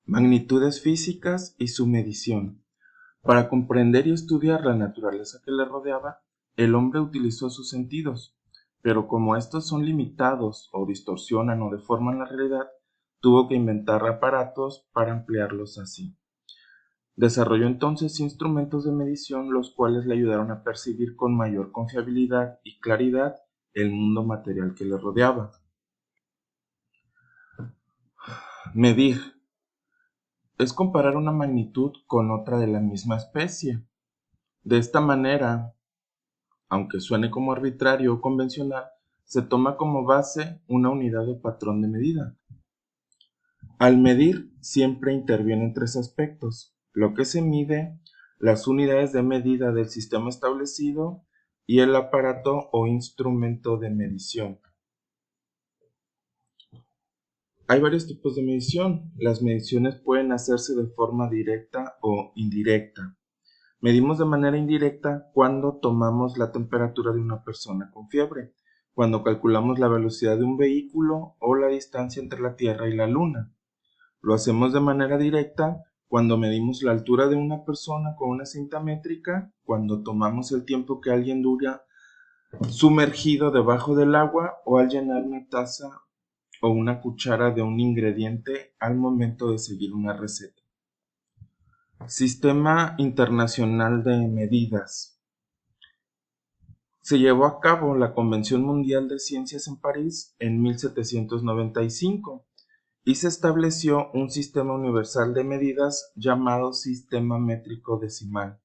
Magnitudes físicas y su medición. Para comprender y estudiar la naturaleza que le rodeaba, el hombre utilizó sus sentidos, pero como estos son limitados o distorsionan o deforman la realidad, tuvo que inventar aparatos para ampliarlos así. Desarrolló entonces instrumentos de medición los cuales le ayudaron a percibir con mayor confiabilidad y claridad el mundo material que le rodeaba. Medir es comparar una magnitud con otra de la misma especie. De esta manera, aunque suene como arbitrario o convencional, se toma como base una unidad o patrón de medida. Al medir, siempre intervienen tres aspectos: lo que se mide, las unidades de medida del sistema establecido y el aparato o instrumento de medición. Hay varios tipos de medición. Las mediciones pueden hacerse de forma directa o indirecta. Medimos de manera indirecta cuando tomamos la temperatura de una persona con fiebre, cuando calculamos la velocidad de un vehículo o la distancia entre la Tierra y la Luna. Lo hacemos de manera directa cuando medimos la altura de una persona con una cinta métrica, cuando tomamos el tiempo que alguien dura sumergido debajo del agua o al llenar una taza o una cuchara de un ingrediente al momento de seguir una receta. Sistema Internacional de Medidas. Se llevó a cabo la Convención Mundial de Ciencias en París en 1795 y se estableció un sistema universal de medidas llamado Sistema Métrico Decimal.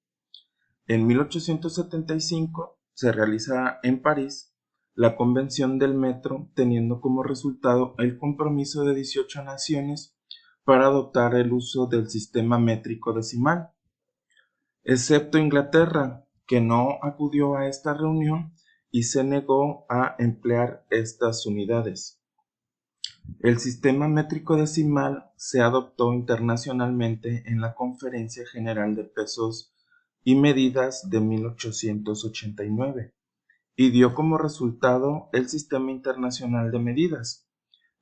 En 1875 se realiza en París la Convención del Metro, teniendo como resultado el compromiso de 18 naciones para adoptar el uso del sistema métrico decimal, excepto Inglaterra, que no acudió a esta reunión y se negó a emplear estas unidades. El sistema métrico decimal se adoptó internacionalmente en la Conferencia General de Pesos y Medidas de 1889 y dio como resultado el Sistema Internacional de Medidas.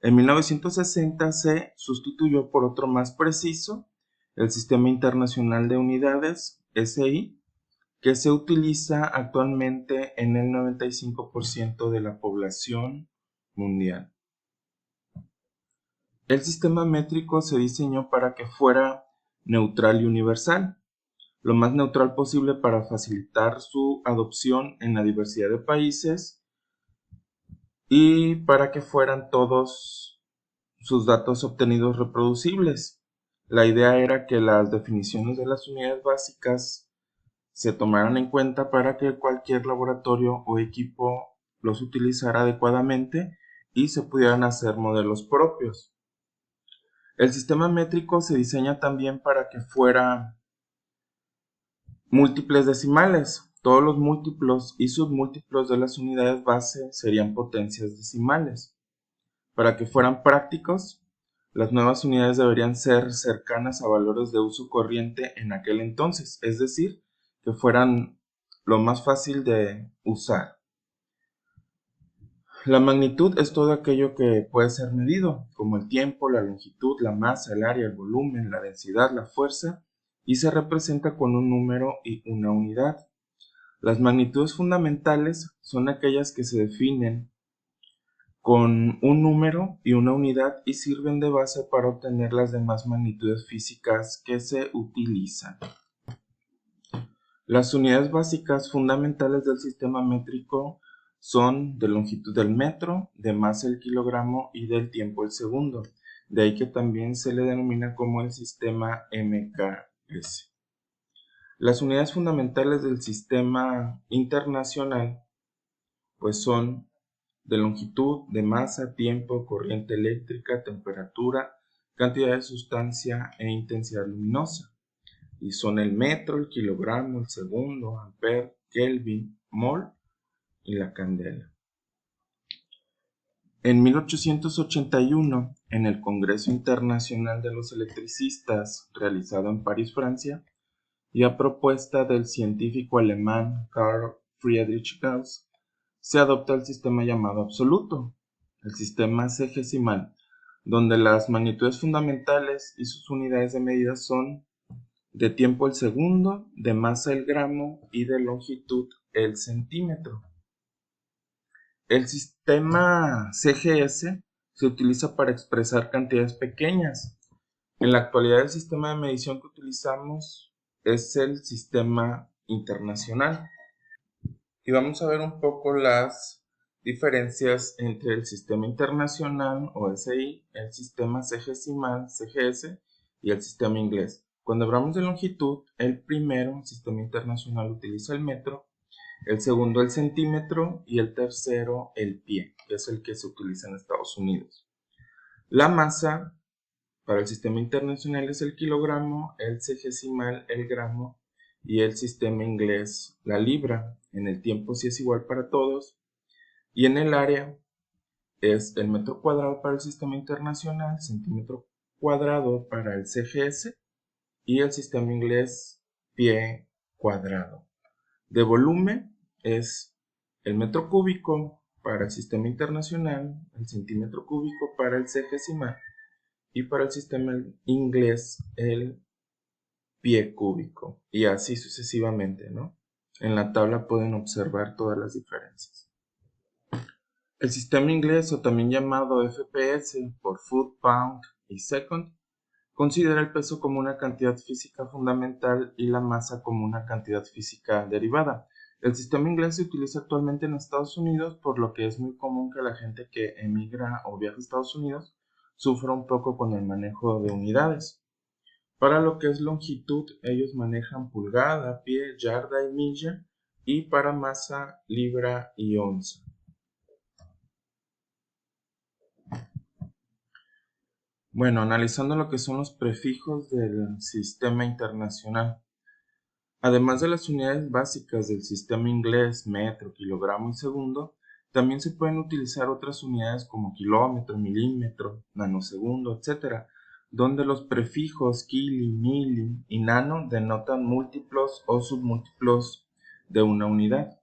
En 1960 se sustituyó por otro más preciso, el Sistema Internacional de Unidades, SI, que se utiliza actualmente en el 95% de la población mundial. El sistema métrico se diseñó para que fuera neutral y universal, lo más neutral posible para facilitar su adopción en la diversidad de países y para que fueran todos sus datos obtenidos reproducibles. La idea era que las definiciones de las unidades básicas se tomaran en cuenta para que cualquier laboratorio o equipo los utilizara adecuadamente y se pudieran hacer modelos propios. El sistema métrico se diseña también para que fuera múltiples decimales. Todos los múltiplos y submúltiplos de las unidades base serían potencias decimales. Para que fueran prácticos, las nuevas unidades deberían ser cercanas a valores de uso corriente en aquel entonces, es decir, que fueran lo más fácil de usar. La magnitud es todo aquello que puede ser medido, como el tiempo, la longitud, la masa, el área, el volumen, la densidad, la fuerza, y se representa con un número y una unidad. Las magnitudes fundamentales son aquellas que se definen con un número y una unidad y sirven de base para obtener las demás magnitudes físicas que se utilizan. Las unidades básicas fundamentales del sistema métrico son de longitud del metro, de masa el kilogramo y del tiempo el segundo. De ahí que también se le denomina como el sistema MKS. Las unidades fundamentales del sistema internacional pues son de longitud, de masa, tiempo, corriente eléctrica, temperatura, cantidad de sustancia e intensidad luminosa. Y son el metro, el kilogramo, el segundo, amper, kelvin, mol y la candela. En 1881, en el Congreso Internacional de los Electricistas, realizado en París, Francia, y a propuesta del científico alemán Carl Friedrich Gauss, se adopta el sistema llamado absoluto, el sistema sexagesimal, donde las magnitudes fundamentales y sus unidades de medida son de tiempo el segundo, de masa el gramo y de longitud el centímetro. El sistema CGS se utiliza para expresar cantidades pequeñas. En la actualidad el sistema de medición que utilizamos es el sistema internacional. Y vamos a ver un poco las diferencias entre el sistema internacional o SI, el sistema CGesimal, CGS y el sistema inglés. Cuando hablamos de longitud, el primero, el sistema internacional, utiliza el metro, el segundo el centímetro y el tercero el pie, que es el que se utiliza en Estados Unidos. La masa para el sistema internacional es el kilogramo, el CGesimal el gramo y el sistema inglés la libra. En el tiempo sí es igual para todos. Y en el área es el metro cuadrado para el sistema internacional, centímetro cuadrado para el CGS y el sistema inglés pie cuadrado. De volumen es el metro cúbico para el sistema internacional, el centímetro cúbico para el CGesimal y para el sistema inglés el pie cúbico y así sucesivamente, ¿no? En la tabla pueden observar todas las diferencias. El sistema inglés, o también llamado FPS por Foot, Pound y Second, considera el peso como una cantidad física fundamental y la masa como una cantidad física derivada. El sistema inglés se utiliza actualmente en Estados Unidos, por lo que es muy común que la gente que emigra o viaja a Estados Unidos sufra un poco con el manejo de unidades. Para lo que es longitud, ellos manejan pulgada, pie, yarda y milla, y para masa, libra y onza. Bueno, analizando lo que son los prefijos del sistema internacional. Además de las unidades básicas del sistema inglés, metro, kilogramo y segundo, también se pueden utilizar otras unidades como kilómetro, milímetro, nanosegundo, etc., donde los prefijos kili, mili y nano denotan múltiplos o submúltiplos de una unidad.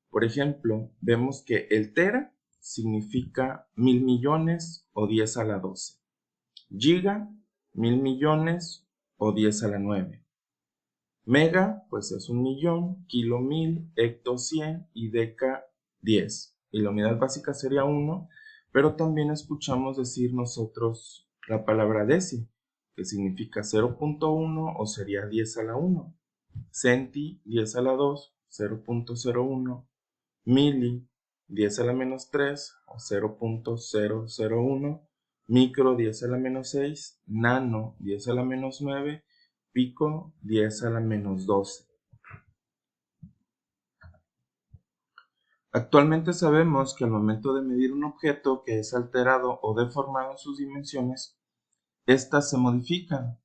Por ejemplo, vemos que el tera significa 1000 millones o 10 a la 12. Giga, 1000 millones o 10 a la 9. Mega, pues es 1.000.000, kilo 1000, hecto 100 y deca 10. Y la unidad básica sería 1, pero también escuchamos decir nosotros la palabra deci, que significa 0.1 o sería 10 a la 1. Centi, 10 a la 2, 0.01. Mili, 10 a la menos 3 o 0.001. Micro, 10 a la menos 6. Nano, 10 a la menos 9. Pico, 10 a la menos 12. Actualmente sabemos que al momento de medir un objeto que es alterado o deformado en sus dimensiones, éstas se modifican.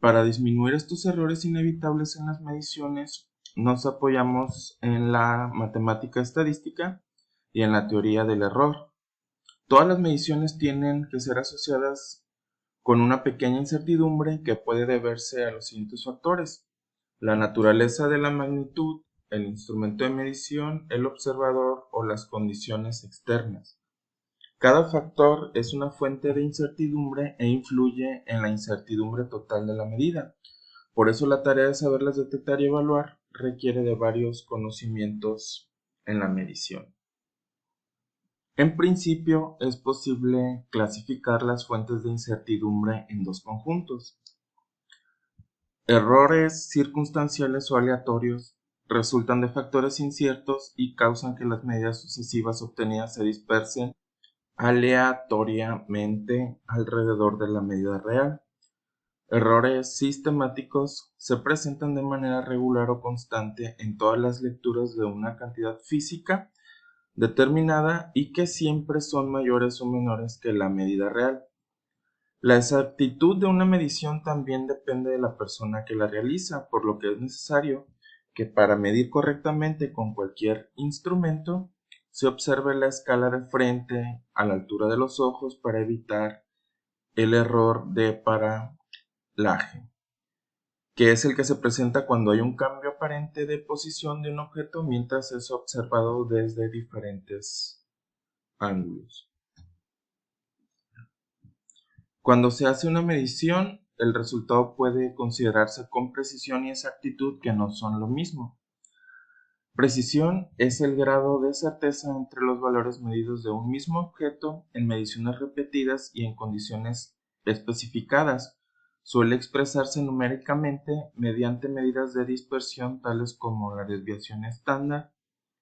Para disminuir estos errores inevitables en las mediciones, nos apoyamos en la matemática estadística y en la teoría del error. Todas las mediciones tienen que ser asociadas con una pequeña incertidumbre que puede deberse a los siguientes factores: la naturaleza de la magnitud, el instrumento de medición, el observador o las condiciones externas. Cada factor es una fuente de incertidumbre e influye en la incertidumbre total de la medida. Por eso la tarea de saberlas detectar y evaluar requiere de varios conocimientos en la medición. En principio, es posible clasificar las fuentes de incertidumbre en dos conjuntos: errores circunstanciales o aleatorios. Resultan de factores inciertos y causan que las medidas sucesivas obtenidas se dispersen aleatoriamente alrededor de la medida real. Errores sistemáticos se presentan de manera regular o constante en todas las lecturas de una cantidad física determinada y que siempre son mayores o menores que la medida real. La exactitud de una medición también depende de la persona que la realiza, por lo que es necesario que para medir correctamente con cualquier instrumento se observe la escala de frente a la altura de los ojos para evitar el error de paralaje, que es el que se presenta cuando hay un cambio aparente de posición de un objeto mientras es observado desde diferentes ángulos. Cuando se hace una medición, el resultado puede considerarse con precisión y exactitud, que no son lo mismo. Precisión es el grado de certeza entre los valores medidos de un mismo objeto en mediciones repetidas y en condiciones especificadas. Suele expresarse numéricamente mediante medidas de dispersión tales como la desviación estándar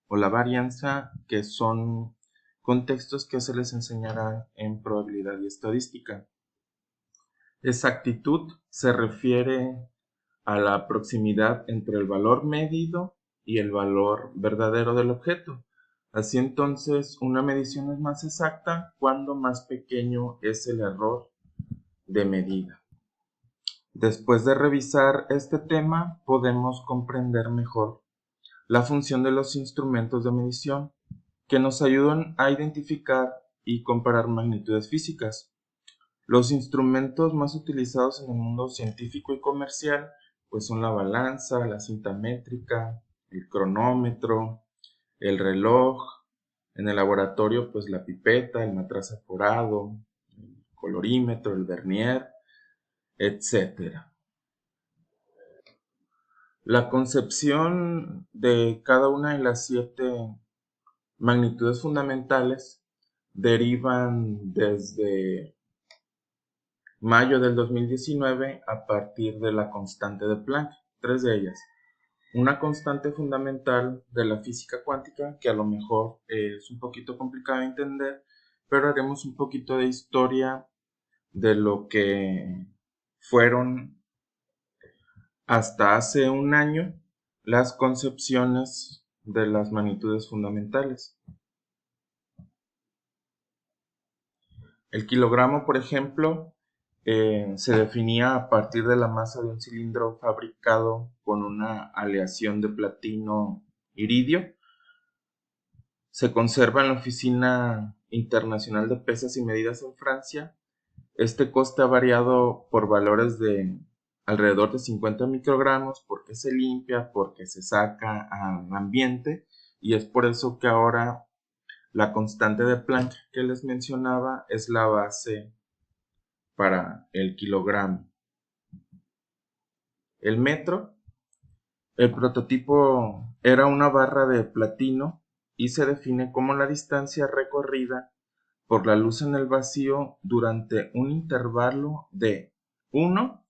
o la varianza, que son contextos que se les enseñará en probabilidad y estadística. Exactitud se refiere a la proximidad entre el valor medido y el valor verdadero del objeto. Así entonces, una medición es más exacta cuando más pequeño es el error de medida. Después de revisar este tema, podemos comprender mejor la función de los instrumentos de medición, que nos ayudan a identificar y comparar magnitudes físicas. Los instrumentos más utilizados en el mundo científico y comercial pues son la balanza, la cinta métrica, el cronómetro, el reloj, en el laboratorio pues la pipeta, el matraz aforado, el colorímetro, el vernier, etc. La concepción de cada una de las 7 magnitudes fundamentales derivan desde mayo del 2019 a partir de la constante de Planck, 3 de ellas. Una constante fundamental de la física cuántica, que a lo mejor es un poquito complicado de entender, pero haremos un poquito de historia de lo que fueron hasta hace un año las concepciones de las magnitudes fundamentales. El kilogramo, por ejemplo, se definía a partir de la masa de un cilindro fabricado con una aleación de platino iridio. Se conserva en la Oficina Internacional de Pesas y Medidas en Francia. Este coste ha variado por valores de alrededor de 50 microgramos, porque se limpia, porque se saca al ambiente, y es por eso que ahora la constante de Planck que les mencionaba es la base para el kilogramo. El metro, el prototipo era una barra de platino y se define como la distancia recorrida por la luz en el vacío durante un intervalo de 1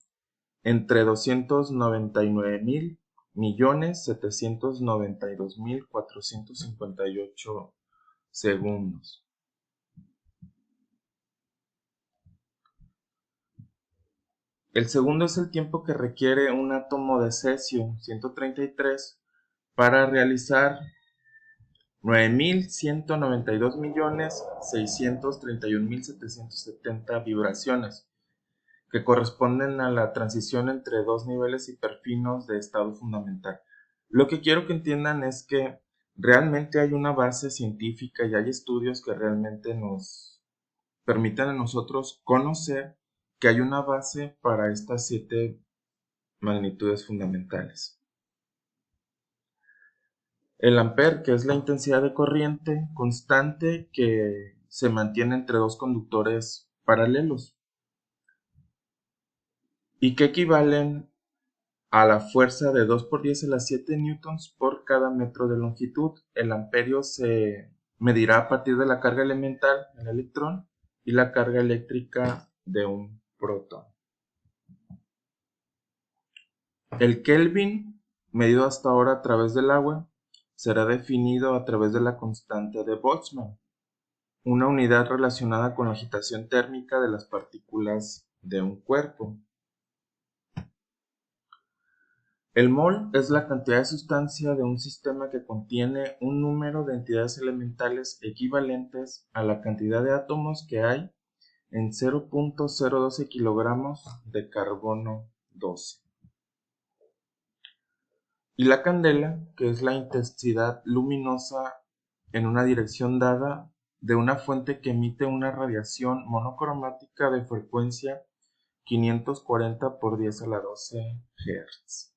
entre 299.792.458 segundos. El segundo es el tiempo que requiere un átomo de cesio 133 para realizar 9.192.631.770 vibraciones, que corresponden a la transición entre dos niveles hiperfinos de estado fundamental. Lo que quiero que entiendan es que realmente hay una base científica y hay estudios que realmente nos permiten a nosotros conocer que hay una base para estas 7 magnitudes fundamentales. El ampere, que es la intensidad de corriente constante que se mantiene entre dos conductores paralelos y que equivalen a la fuerza de 2 por 10 a la 7 newtons por cada metro de longitud. El amperio se medirá a partir de la carga elemental del electrón y la carga eléctrica de un protón. El Kelvin, medido hasta ahora a través del agua, será definido a través de la constante de Boltzmann, una unidad relacionada con la agitación térmica de las partículas de un cuerpo. El mol es la cantidad de sustancia de un sistema que contiene un número de entidades elementales equivalentes a la cantidad de átomos que hay en 0.012 kilogramos de carbono 12. Y la candela, que es la intensidad luminosa en una dirección dada de una fuente que emite una radiación monocromática de frecuencia 540 por 10 a la 12 Hz.